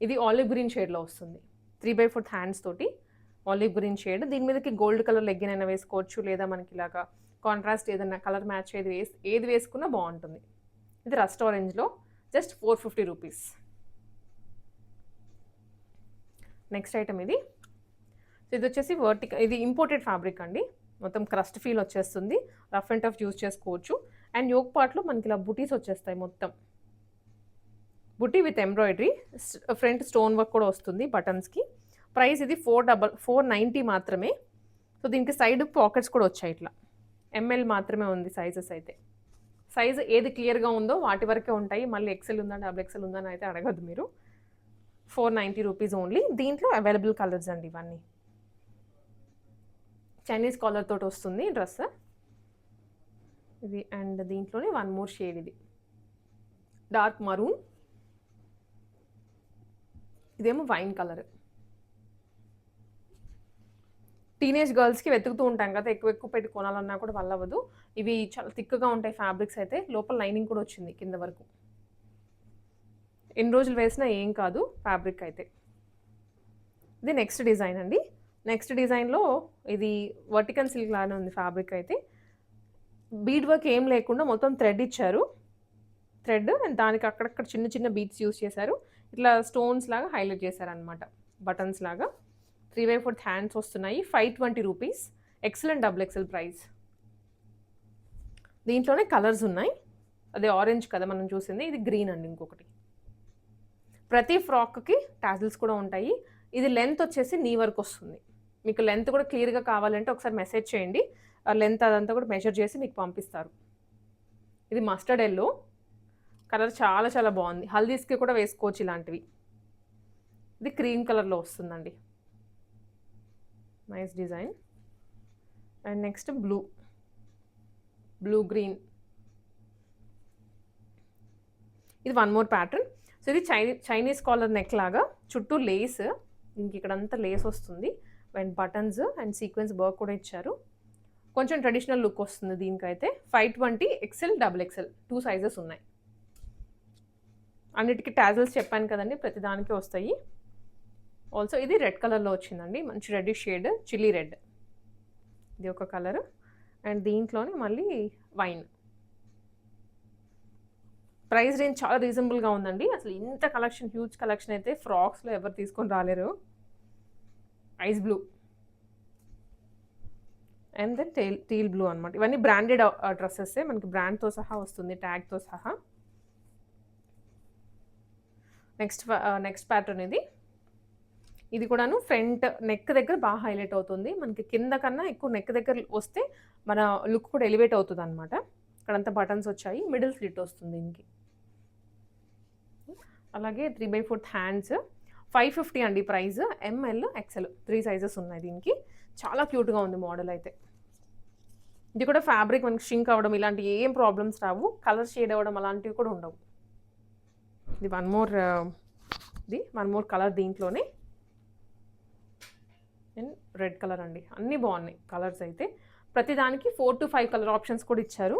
ఇది olive green షేడ్లో వస్తుంది. 3/4 హ్యాండ్స్ తోటి ఆలివ్ గ్రీన్ షేడ్. దీని మీదకి గోల్డ్ కలర్ లెగ్గిన్ అయినా వేసుకోవచ్చు, లేదా మనకి ఇలాగా కాంట్రాస్ట్ ఏదైనా కలర్ మ్యాచ్ ఏది వేసుకున్నా బాగుంటుంది. ఇది రస్ట్ ఆరెంజ్లో జస్ట్ 450 రూపీస్. నెక్స్ట్ ఐటమ్ ఇది. ఇది వచ్చేసి ఇది ఇంపోర్టెడ్ ఫ్యాబ్రిక్ అండి. మొత్తం క్రస్ట్ ఫీల్ వచ్చేస్తుంది. రఫ్ అండ్ టఫ్ యూజ్ చేసుకోవచ్చు. అండ్ యోక్ పార్ట్లో మనకి ఇలా బుటీస్ వచ్చేస్తాయి. మొత్తం butti with embroidery, front stone work కూడా వస్తుంది బటన్స్కి. ప్రైస్ ఇది 490 మాత్రమే. సో దీనికి సైడ్ పాకెట్స్ కూడా వచ్చాయి. ఇట్లా ఎంఎల్ మాత్రమే ఉంది సైజెస్ అయితే. సైజ్ ఏది క్లియర్గా ఉందో వాటి వరకే ఉంటాయి. మళ్ళీ ఎక్సెల్ ఉందా డబుల్ ఎక్సెల్ ఉందా అని అయితే అడగద్దు మీరు. 490 రూపీస్ ఓన్లీ. దీంట్లో అవైలబుల్ కలర్స్ అండి ఇవన్నీ. చైనీస్ కాలర్ తోటి వస్తుంది డ్రెస్ ఇది. అండ్ దీంట్లోనే వన్ మోర్ షేడ్, ఇది డార్క్ మరూన్, ఇదేమో వైన్ కలర్. టీనేజ్ గర్ల్స్కి వెతుకుతూ ఉంటాం కదా, ఎక్కువ పెట్టి కొనాలన్నా కూడా వల్ల అవ్వదు. ఇవి చాలా థిక్గా ఉంటాయి ఫ్యాబ్రిక్స్ అయితే. లోపల లైనింగ్ కూడా వచ్చింది కింద వరకు. ఎన్ని రోజులు వేసినా ఏం కాదు ఫ్యాబ్రిక్ అయితే. ఇది నెక్స్ట్ డిజైన్ అండి. నెక్స్ట్ డిజైన్లో ఇది వర్టికల్ సిల్క్ లానే ఉంది ఫ్యాబ్రిక్ అయితే. బీడ్ వర్క్ ఏం లేకుండా మొత్తం థ్రెడ్ ఇచ్చారు. థ్రెడ్ అండ్ దానికి అక్కడక్కడ చిన్న చిన్న బీడ్స్ యూస్ చేశారు. ఇట్లా స్టోన్స్ లాగా హైలైట్ చేశారనమాట, బటన్స్ లాగా. 3/4 హ్యాండ్స్ వస్తున్నాయి. 520 rupees. Excellent double XL price. దీంట్లోనే కలర్స్ ఉన్నాయి. అదే ఆరెంజ్ కదా మనం చూసింది, ఇది గ్రీన్ అండి ఇంకొకటి. ప్రతి ఫ్రాక్కి టాజిల్స్ కూడా ఉంటాయి. ఇది లెంత్ వచ్చేసి నీ వరకు వస్తుంది. మీకు లెంత్ కూడా క్లియర్గా కావాలంటే ఒకసారి మెసేజ్ చేయండి. లెంత్ అదంతా కూడా మెజర్ చేసి మీకు పంపిస్తారు. ఇది మస్టర్డ్ ఎల్లో కలర్, చాలా చాలా బాగుంది. హల్దీస్కి కూడా వేసుకోవచ్చు ఇలాంటివి. ఇది క్రీమ్ కలర్లో వస్తుందండి. Nice design. And next blue green. ఇది వన్ మోర్ ప్యాటర్న్. సో ఇది చైనీస్ కాలర్ నెక్ లాగా, చుట్టూ లేస్, ఇంక ఇక్కడంతా లేస్ వస్తుంది. And buttons and sequence work కూడా ఇచ్చారు. కొంచెం ట్రెడిషనల్ లుక్ వస్తుంది దీనికైతే. 520 ఎక్సెల్ డబుల్ ఎక్సెల్ 2 సైజెస్ ఉన్నాయి. అన్నిటికీ టాజిల్స్ చెప్పాను కదండి, ప్రతిదానికి వస్తాయి. ఆల్సో ఇది రెడ్ కలర్లో వచ్చిందండి, మంచి రెడ్ షేడ్, చిల్లీ రెడ్. ఇది ఒక కలర్. అండ్ దీంట్లోనే మళ్ళీ వైన్. ప్రైస్ రేంజ్ చాలా రీజనబుల్గా ఉందండి. అసలు ఇంత కలెక్షన్, హ్యూజ్ కలెక్షన్ అయితే ఫ్రాక్స్లో ఎవరు తీసుకొని రాలేరు. Ice blue and then teal blue అనమాట. ఇవన్నీ బ్రాండెడ్ డ్రెస్సెస్, మనకి బ్రాండ్తో సహా వస్తుంది, ట్యాగ్తో సహా. నెక్స్ట్ ప్యాటర్న్ ఇది కూడాను ఫ్రంట్ నెక్ దగ్గర బాగా హైలైట్ అవుతుంది. మనకి కింద కన్నా ఎక్కువ నెక్ దగ్గర వస్తే మన లుక్ కూడా ఎలివేట్ అవుతుంది అనమాట. ఇక్కడంతా బటన్స్ వచ్చాయి, మిడిల్ స్లిట్ వస్తుంది దీనికి. అలాగే 3/4 హ్యాండ్స్. 550 అండి ప్రైస్. ఎంఎల్ ఎక్సెల్ 3 సైజెస్ ఉన్నాయి దీనికి. చాలా క్యూట్గా ఉంది మోడల్ అయితే. ఇది కూడా ఫ్యాబ్రిక్ మనకి షింక్ అవ్వడం ఇలాంటి ఏం ప్రాబ్లమ్స్ రావు. కలర్ షేడ్ అవ్వడం అలాంటివి కూడా ఉండవు. ఇది వన్ మోర్ కలర్ దీంట్లోనే. అండ్ రెడ్ కలర్ అండి. అన్నీ బాగున్నాయి కలర్స్ అయితే. ప్రతిదానికి 4 to 5 కలర్ ఆప్షన్స్ కూడా ఇచ్చారు.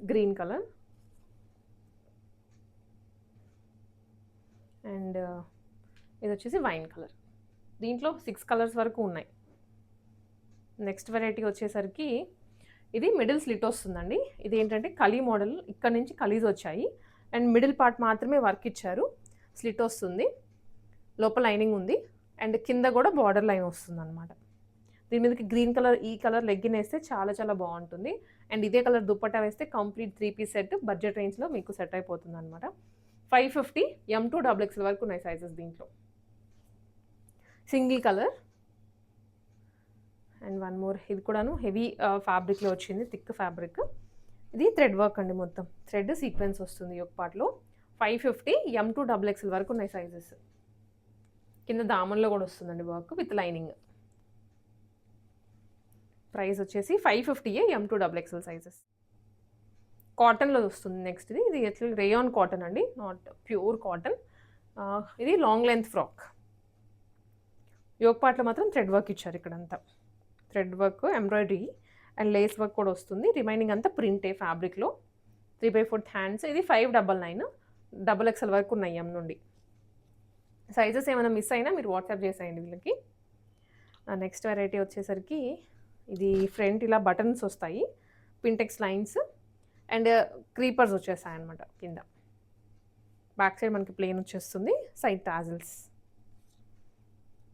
గ్రీన్ కలర్ అండ్ ఇది వచ్చేసి వైన్ కలర్. దీంట్లో 6 కలర్స్ వరకు ఉన్నాయి. నెక్స్ట్ వెరైటీ వచ్చేసరికి ఇది మిడిల్ స్లిట్ వస్తుందండి. ఇది ఏంటంటే కలీ మోడల్, ఇక్కడ నుంచి కలీస్ వచ్చాయి అండ్ మిడిల్ పార్ట్ మాత్రమే వర్క్ ఇచ్చారు. స్లిట్ వస్తుంది, లోపల లైనింగ్ ఉంది అండ్ కింద కూడా బార్డర్ లైన్ వస్తుంది అనమాట. దీని మీదకి గ్రీన్ కలర్, ఈ కలర్ లెగ్గిన్ వేస్తే చాలా చాలా బాగుంటుంది. అండ్ ఇదే కలర్ దుప్పట్టా వేస్తే కంప్లీట్ 3-piece సెట్ బడ్జెట్ రేంజ్లో మీకు సెట్ అయిపోతుంది అనమాట. 550 M to XXL వరకు ఉన్నాయి సైజెస్ దీంట్లో. Single colour and one more. ఇది కూడాను హెవీ ఫ్యాబ్రిక్లో వచ్చింది, థిక్ ఫ్యాబ్రిక్. ఇది థ్రెడ్ వర్క్ అండి, మొత్తం థ్రెడ్ సీక్వెన్స్ వస్తుంది ఒక పార్ట్లో. 550 M to XXL వరకు ఉన్నాయి సైజెస్. కింద దామన్లో కూడా వస్తుందండి వర్క్ విత్ లైనింగ్. ప్రైస్ వచ్చేసి 550 M to XXL సైజెస్. కాటన్లో వస్తుంది నెక్స్ట్. ఇది యాక్చువల్లీ రేయాన్ కాటన్ అండి, నాట్ ప్యూర్ కాటన్. ఇది లాంగ్ లెంత్ ఫ్రాక్. యోక్ పార్ట్లో మాత్రం థ్రెడ్ వర్క్ ఇచ్చారు. ఇక్కడంతా thread work, embroidery and lace work కూడా వస్తుంది. రిమైనింగ్ అంతా ప్రింటే ఫ్యాబ్రిక్లో. 3/4 హ్యాండ్స్. ఇది 599. డబుల్ ఎక్స్ఎల్ వరకు ఉన్నాయి ఎం నుండి. సైజెస్ ఏమైనా మిస్ అయినా మీరు వాట్సాప్ చేసేయండి వీళ్ళకి. నెక్స్ట్ వెరైటీ వచ్చేసరికి ఇది ఫ్రంట్ ఇలా బటన్స్ వస్తాయి, పింటెక్స్ లైన్స్ అండ్ క్రీపర్స్ వచ్చేస్తాయి అనమాట కింద. బ్యాక్ సైడ్ మనకి ప్లెయిన్ వచ్చేస్తుంది, సైడ్ టాజిల్స్.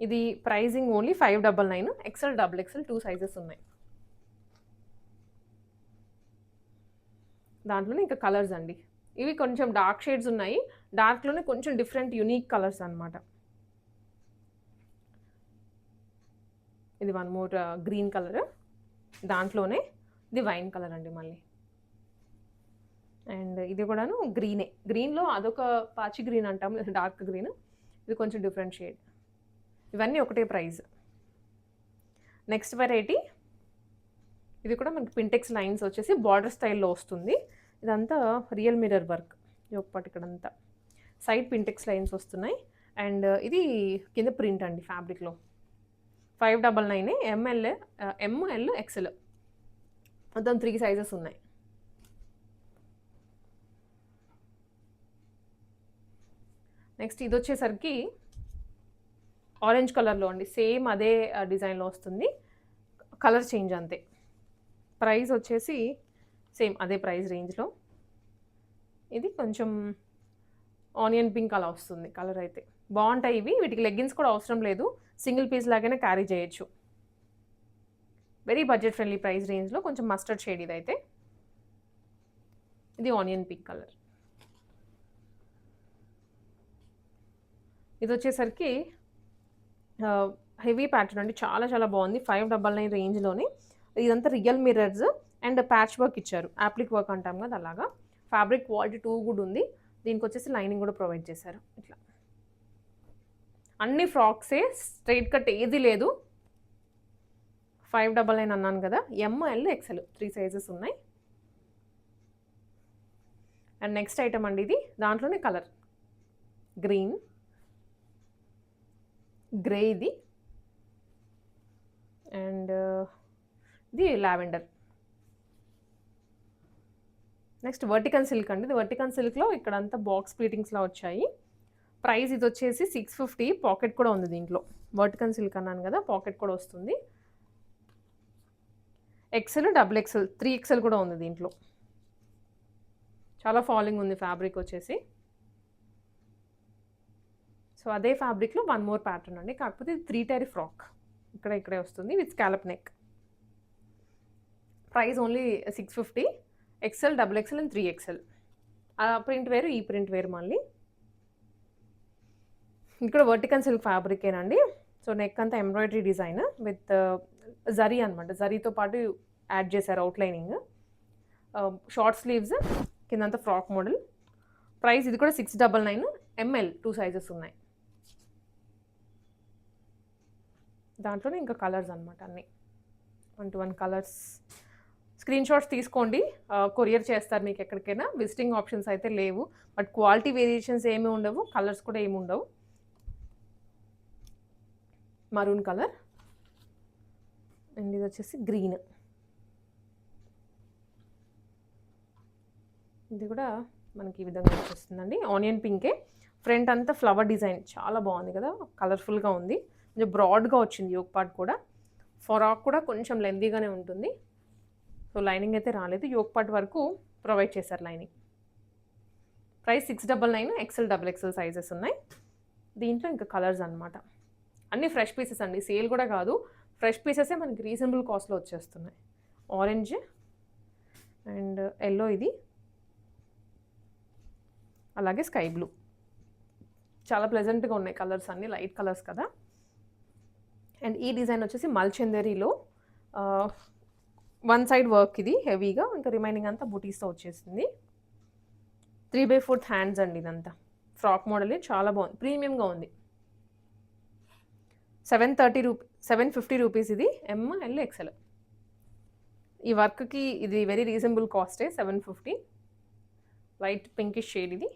ఇది pricing only 599. XL double XL 2 sizes ఉన్నాయి. దాంట్లోనే ఇంకా కలర్స్ అండి. ఇవి కొంచెం డార్క్ షేడ్స్ ఉన్నాయి, డార్క్లోనే కొంచెం డిఫరెంట్ యునీక్ కలర్స్ అనమాట. ఇది వన్ మోర్ గ్రీన్ కలర్, దాంట్లోనే ఇది వైన్ కలర్ అండి మళ్ళీ. అండ్ ఇది కూడాను గ్రీనే, గ్రీన్లో అదొక పాచి గ్రీన్ అంటాం, డార్క్ గ్రీన్. ఇది కొంచెం డిఫరెంట్ షేడ్. ఇవన్నీ ఒకటే ప్రైస్. నెక్స్ట్ వెరైటీ ఇది కూడా మనకి పింటెక్స్ లైన్స్ వచ్చేసి బార్డర్ స్టైల్లో వస్తుంది. ఇదంతా రియల్ మిర్రర్ వర్క్, ఒకటి ఇక్కడంతా సైడ్ పింటెక్స్ లైన్స్ వస్తున్నాయి. అండ్ ఇది కింద ప్రింట్ అండి ఫ్యాబ్రిక్లో. 599 ఎంఎల్ ఎక్సెల్ మొత్తం 3 సైజెస్ ఉన్నాయి. నెక్స్ట్ ఇది వచ్చేసరికి ఆరెంజ్ కలర్లో అండి, సేమ్ అదే డిజైన్లో వస్తుంది, కలర్ చేంజ్ అంతే. ప్రైస్ వచ్చేసి సేమ్ అదే ప్రైస్ రేంజ్లో. ఇది కొంచెం ఆనియన్ పింక్ అలా వస్తుంది కలర్ అయితే. బాగుంటాయి ఇవి, వీటికి లెగ్గిన్స్ కూడా అవసరం లేదు, సింగిల్ పీస్ లాగానే క్యారీ చేయొచ్చు. వెరీ బడ్జెట్ ఫ్రెండ్లీ ప్రైస్ రేంజ్లో, కొంచెం మస్టర్డ్ షేడ్ ఇదైతే. ఇది ఆనియన్ పింక్ కలర్. ఇది వచ్చేసరికి హెవీ ప్యాటర్న్ అండి, చాలా చాలా బాగుంది. 599 రేంజ్లోనే. ఇదంతా real mirrors and patch work ఇచ్చారు, యాప్లిక్ వర్క్ అంటాం కదా అలాగా. ఫ్యాబ్రిక్ క్వాలిటీ 2 కూడా ఉంది. దీనికి వచ్చేసి లైనింగ్ కూడా ప్రొవైడ్ చేశారు. ఇట్లా అన్ని ఫ్రాక్సే, స్ట్రైట్ కట్ ఏది లేదు. 599 అన్నాను కదా, ఎంఎల్ ఎక్సెల్ 3 సైజెస్ ఉన్నాయి. అండ్ నెక్స్ట్ ఐటమ్ అండి, ఇది దాంట్లోనే కలర్ గ్రీన్, గ్రే ఇది, అండ్ ఇది లావెండర్. నెక్స్ట్ వర్టికల్ సిల్క్ అండి. ఇది వర్టికల్ సిల్క్లో ఇక్కడంతా బాక్స్ ప్లీటింగ్స్లా వచ్చాయి. ప్రైస్ ఇది వచ్చేసి 650. పాకెట్ కూడా ఉంది దీంట్లో. వర్టికల్ సిల్క్ అన్నాను కదా, పాకెట్ కూడా వస్తుంది. ఎక్సెల్ డబుల్ ఎక్సెల్ 3 ఎక్సెల్ కూడా ఉంది దీంట్లో. చాలా ఫాలింగ్ ఉంది ఫ్యాబ్రిక్ వచ్చేసి. సో అదే ఫ్యాబ్రిక్లో వన్ మోర్ ప్యాటర్న్ అండి, కాకపోతే ఇది 3 టైర్ ఫ్రాక్, ఇక్కడే వస్తుంది with scallop neck. Price only 650. XL double XL and 3 XL. ఆ ప్రింట్ వేరు, ఈ ప్రింట్ వేరు మళ్ళీ. ఇక్కడ వర్టికల్ సిల్క్ ఫ్యాబ్రికేనండి. సో నెక్ అంతా ఎంబ్రాయిడరీ డిజైన్ విత్ జరీ అనమాట, జరీతో పాటు యాడ్ చేశారు అవుట్లైనింగ్. షార్ట్ స్లీవ్స్, కిందంతా ఫ్రాక్ మోడల్. ప్రైస్ ఇది కూడా 699. ఎంఎల్ 2 సైజెస్ ఉన్నాయి. దాంట్లోనే ఇంకా కలర్స్ అనమాట అన్నీ, 1 to 1 కలర్స్. స్క్రీన్ షాట్స్ తీసుకోండి, కొరియర్ చేస్తారు మీకు ఎక్కడికైనా. విజిటింగ్ ఆప్షన్స్ అయితే లేవు, బట్ క్వాలిటీ వేరియేషన్స్ ఏమీ ఉండవు, కలర్స్ కూడా ఏమి ఉండవు. మరూన్ కలర్ అండ్ ఇది వచ్చేసి గ్రీన్. ఇది కూడా మనకి ఈ విధంగా వచ్చేస్తుందండి, ఆనియన్ పింకే. ఫ్రంట్ అంతా ఫ్లవర్ డిజైన్ చాలా బాగుంది కదా, కలర్ఫుల్గా ఉంది. కొంచెం బ్రాడ్గా వచ్చింది యోక్ పార్ట్ కూడా. ఫ్రాక్ కూడా కొంచెం లెందీగానే ఉంటుంది. సో లైనింగ్ అయితే రాలేదు, యోక్ పార్ట్ వరకు ప్రొవైడ్ చేశారు lining. Price 699. XL double XL sizes ఉన్నాయి. దీంట్లో ఇంకా కలర్స్ అనమాట. అన్నీ ఫ్రెష్ పీసెస్ అండి, సేల్ కూడా కాదు, ఫ్రెష్ పీసెసే మనకి రీజనబుల్ కాస్ట్లో వచ్చేస్తున్నాయి. ఆరెంజ్ అండ్ ఎల్లో ఇది, అలాగే స్కై బ్లూ. చాలా ప్లెజెంట్గా ఉన్నాయి కలర్స్ అన్నీ, లైట్ కలర్స్ కదా. అండ్ ఈ డిజైన్ వచ్చేసి మల్చందరీలో 1 సైడ్ వర్క్ ఇది హెవీగా, ఇంకా రిమైనింగ్ అంతా బుటీస్తో వచ్చేసింది. 3/4 హ్యాండ్స్ అండి ఇదంతా. ఫ్రాక్ మోడలే, చాలా బాగుంది, ప్రీమియంగా ఉంది. 750 రూపీస్ ఇది, ఎంఎల్ ఎక్సెల్. ఈ వర్క్కి ఇది వెరీ రీజనబుల్ కాస్టే, 750. లైట్ పింకిష్ షేడ్ ఇది,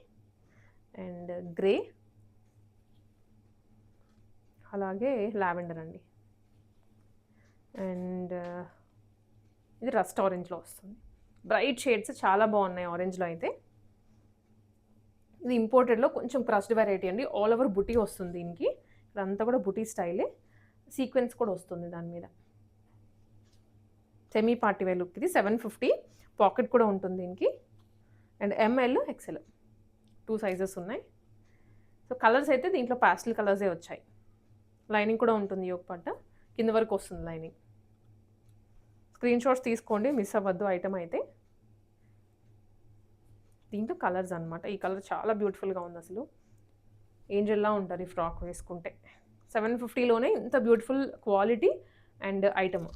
అండ్ గ్రే, అలాగే లావెండర్ అండి. అండ్ ఇది రస్ట్ ఆరెంజ్లో వస్తుంది. బ్రైట్ షేడ్స్ చాలా బాగున్నాయి ఆరెంజ్లో అయితే. ఇది ఇంపోర్టెడ్‌లో కొంచెం క్రష్డ్ వెరైటీ అండి. ఆల్ ఓవర్ బుటీ వస్తుంది దీనికి. ఇదంతా కూడా బుటీ స్టైలే. సీక్వెన్స్ కూడా వస్తుంది దాని మీద. సెమీ పార్టీ వేర్ లుక్ ఇది. 750. పాకెట్ కూడా ఉంటుంది దీనికి. అండ్ ఎంఎల్, ఎక్స్ఎల్ 2 సైజెస్ ఉన్నాయి. సో కలర్స్ అయితే దీంట్లో పాస్టల్ కలర్సే వచ్చాయి. లైనింగ్ కూడా ఉంటుంది యోక్ పార్ట్. కింద వరకు వస్తుంది లైనింగ్. స్క్రీన్ షాట్స్ తీసుకోండి, మిస్ అవ్వద్దు ఐటమ్ అయితే. దీంట్లో కలర్స్ అనమాట. ఈ కలర్ చాలా బ్యూటిఫుల్గా ఉంది అసలు. ఏంజెల్లా ఉంటారు ఈ ఫ్రాక్ వేసుకుంటే. 750లోనే ఇంత బ్యూటిఫుల్ క్వాలిటీ అండ్ ఐటమ్.